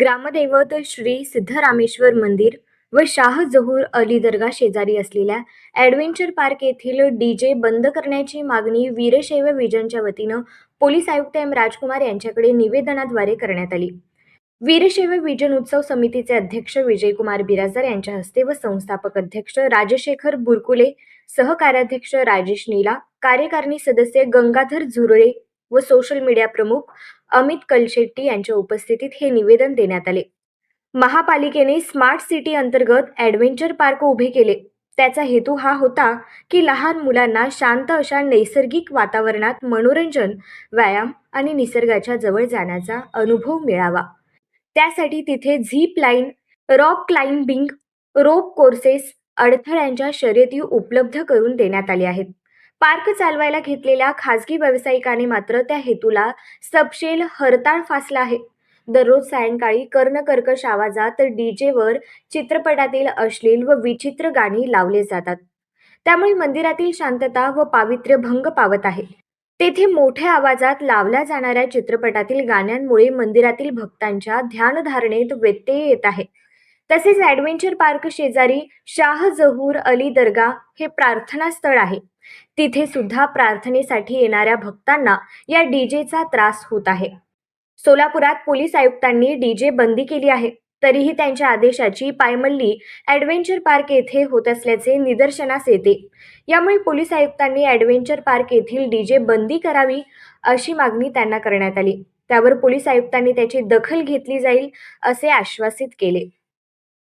ग्रामदैवत श्री सिद्धरामेश्वर मंदिर व शाह जहूर अली दर्गा शेजारी असलेल्या ॲडव्हेंचर पार्क येथील डीजे बंद करण्याची मागणी वीरशैव विजनच्या वतीनं पोलीस आयुक्त एम राजकुमार यांच्याकडे निवेदनाद्वारे करण्यात आली। वीरशैव विजन उत्सव समितीचे अध्यक्ष विजयकुमार बिराजदार यांच्या हस्ते व संस्थापक अध्यक्ष राजशेखर बुरकुले, सहकार्याध्यक्ष राजेश नीला, कार्यकारिणी सदस्य गंगाधर झुरळे व सोशल मीडिया प्रमुख अमित कलशेट्टी यांच्या उपस्थितीत हे निवेदन देण्यात आले। महापालिकेने स्मार्ट सिटी अंतर्गत ॲडव्हेंचर पार्क उभे केले। त्याचा हेतू हा होता की लहान मुलांना शांत अशा नैसर्गिक वातावरणात मनोरंजन, व्यायाम आणि निसर्गाच्या जवळ जाण्याचा अनुभव मिळावा। त्यासाठी तिथे झिप लाईन, रॉक क्लाइम्बिंग, रोप कोर्सेस, अडथळ्यांच्या शर्यती उपलब्ध करून देण्यात आले आहेत। पार्क चालवायला घेतलेल्या खासगी व्यावसायिकाने मात्र त्या हेतूला सपशेल हरताळ फासला आहे। दररोज सायंकाळी कर्णकर्कश आवाजात डीजेवर चित्रपटातील अश्लील व विचित्र गाणी लावले जातात। त्यामुळे मंदिरातील शांतता व पावित्र्य भंग पावत आहे। तेथे मोठ्या आवाजात लावल्या जाणाऱ्या चित्रपटातील गाण्यांमुळे मंदिरातील भक्तांच्या ध्यानधारणेत व्यत्यय येत आहे। तसेच ॲडव्हेंचर पार्क शेजारी शाह जहूर अली दर्गा हे प्रार्थना स्थळ आहे। तिथे सुद्धा प्रार्थनेसाठी येणाऱ्या भक्तांना या डीजेचा त्रास होत आहे। सोलापुरात पोलीस आयुक्तांनी डीजे बंदी केली आहे, तरीही त्यांच्या आदेशाची पायमल्ली ॲडव्हेंचर पार्क येथे होत असल्याचे निदर्शनास येते। यामुळे पोलीस आयुक्तांनी ॲडव्हेंचर पार्क येथील डीजे बंदी करावी अशी मागणी त्यांना करण्यात आली। त्यावर पोलीस आयुक्तांनी त्याची दखल घेतली जाईल असे आश्वासित केले।